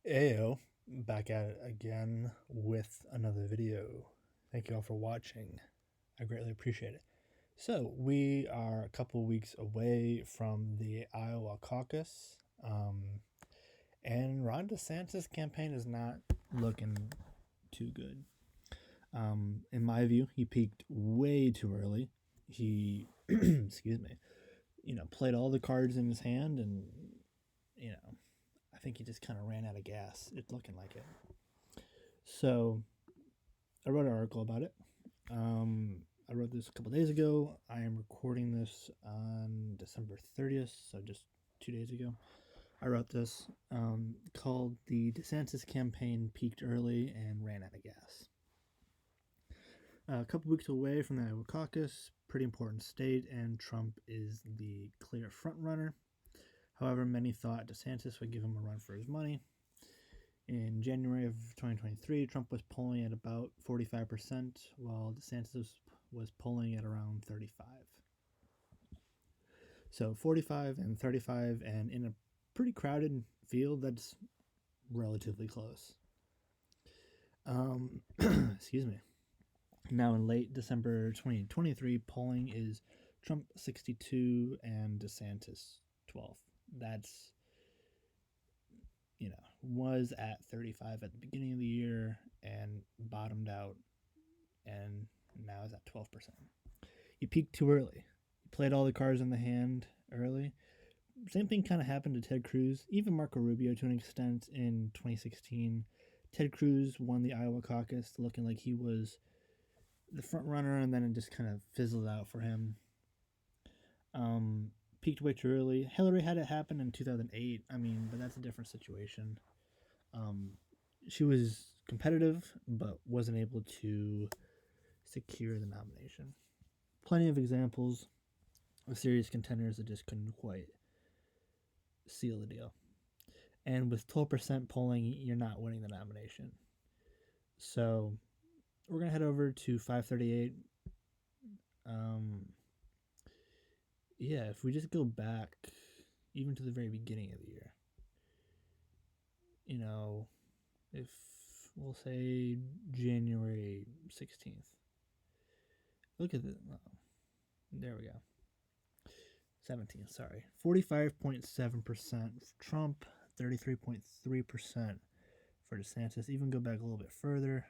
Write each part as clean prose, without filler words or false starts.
Ayo, back at it again with another video. Thank you all for watching. I greatly appreciate it. So, we are a couple weeks away from the Iowa caucus, and Ron DeSantis' campaign is not looking too good. In my view, he peaked way too early. He, excuse me, played all the cards in his hand, and, I think he just kind of ran out of gas. It's looking like it. So I wrote an article about it. I wrote this a couple days ago. I am recording this on December 30th, so just 2 days ago. I wrote this called "The DeSantis Campaign Peaked Early and Ran Out of Gas." A couple weeks away from the Iowa caucus, pretty important state, and Trump is the clear front runner. However, many thought DeSantis would give him a run for his money. In January of 2023, Trump was polling at about 45%, while DeSantis was polling at around 35. So 45 and 35, and in a pretty crowded field, that's relatively close. Excuse me. Now in late December 2023, polling is Trump 62 and DeSantis 12. That's, was at 35 at the beginning of the year and bottomed out, and now is at 12%. He peaked too early. He played all the cards in the hand early. Same thing kind of happened to Ted Cruz, even Marco Rubio to an extent in 2016. Ted Cruz won the Iowa caucus looking like he was the front runner, and then it just kind of fizzled out for him. Peaked way too early. Hillary had it happen in 2008. But that's a different situation. She was competitive, but wasn't able to secure the nomination. Plenty of examples of serious contenders that just couldn't quite seal the deal. And with 12% polling, you're not winning the nomination. So we're going to head over to 538. If we just go back even to the very beginning of the year, if we'll say January 16th, look at it. There we go. 17th, sorry. 45.7% Trump, 33.3% for DeSantis. Even go back a little bit further.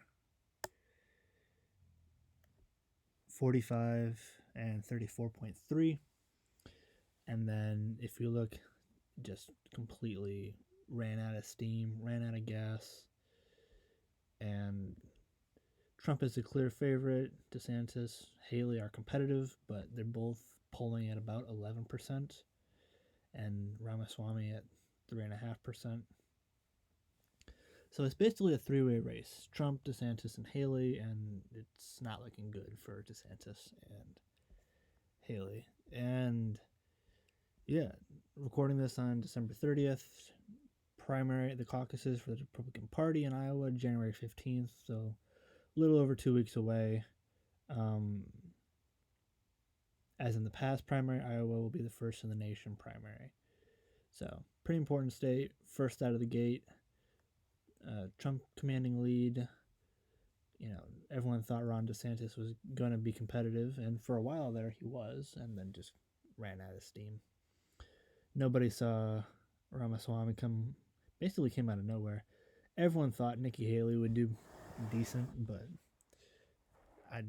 45 and 34.3. And then if you look, just completely ran out of steam, ran out of gas. And Trump is the clear favorite. DeSantis, Haley are competitive, but they're both polling at about 11%, and Ramaswamy at 3.5%. So it's basically a three-way race: Trump, DeSantis, and Haley, and it's not looking good for DeSantis and Haley. And recording this on December 30th, the caucuses for the Republican Party in Iowa, January 15th, so a little over 2 weeks away. As in the past primary, Iowa will be the first in the nation primary. So, pretty important state, first out of the gate. Trump commanding lead. Everyone thought Ron DeSantis was going to be competitive, and for a while there he was, and then just ran out of steam. Nobody saw Ramaswamy basically came out of nowhere. Everyone thought Nikki Haley would do decent, but I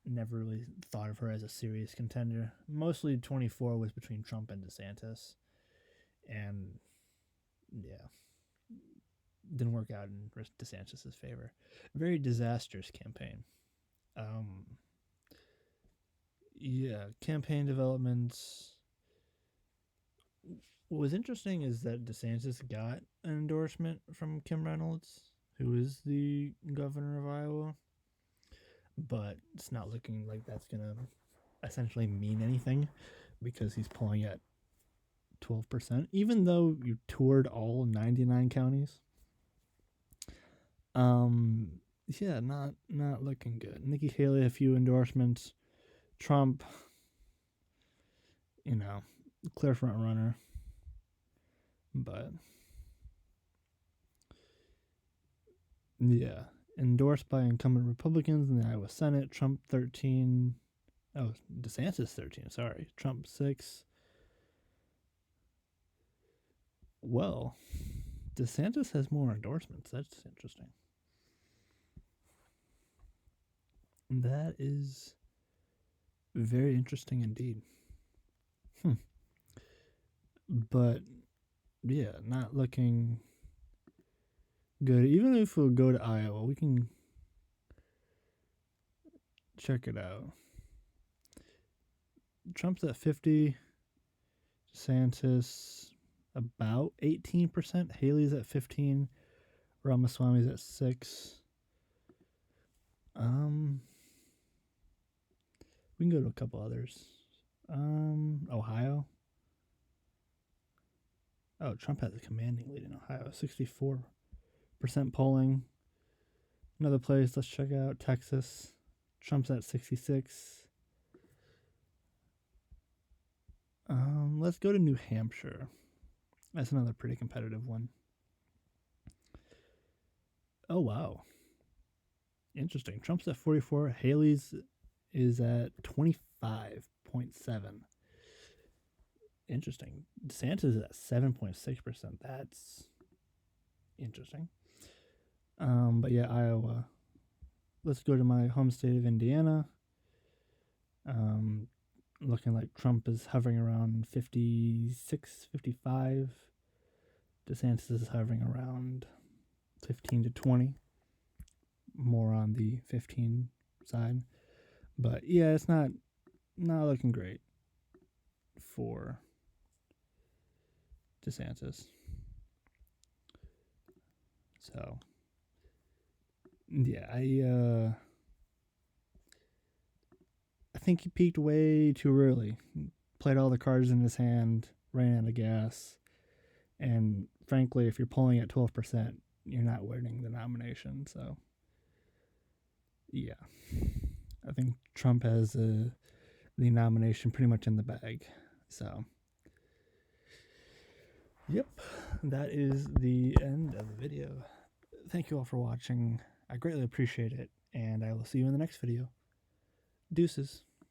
never really thought of her as a serious contender. Mostly 24 was between Trump and DeSantis, and didn't work out in DeSantis' favor. Very disastrous campaign. Campaign developments. What was interesting is that DeSantis got an endorsement from Kim Reynolds, who is the governor of Iowa, but it's not looking like that's going to essentially mean anything because he's polling at 12%, even though you toured all 99 counties. Not looking good. Nikki Haley, a few endorsements. Trump, clear front runner. But Yeah. Endorsed by incumbent Republicans in the Iowa Senate. Trump 13. Oh, DeSantis 13. Sorry. Trump 6. Well, DeSantis has more endorsements. That's interesting. That is very interesting indeed. But yeah, not looking good. Even if we'll go to Iowa, we can check it out. Trump's at 50. DeSantis about 18%. Haley's at 15. Ramaswamy's at 6. We can go to a couple others. Ohio. Oh, Trump has a commanding lead in Ohio. 64% polling. Another place, let's check out Texas. Trump's at 66. Let's go to New Hampshire. That's another pretty competitive one. Oh, wow. Interesting. Trump's at 44. Haley's is at 25.7. Interesting. DeSantis is at 7.6%. That's interesting. But yeah, Iowa. Let's go to my home state of Indiana. Looking like Trump is hovering around 56, 55. DeSantis is hovering around 15 to 20. More on the 15 side. But yeah, it's not looking great for DeSantis. So yeah, I think he peaked way too early. Played all the cards in his hand, ran out of gas, and frankly, if you're polling at 12%, you're not winning the nomination. So yeah, I think Trump has the nomination pretty much in the bag. So yep, that is the end of the video. Thank you all for watching. I greatly appreciate it, and I will see you in the next video. Deuces.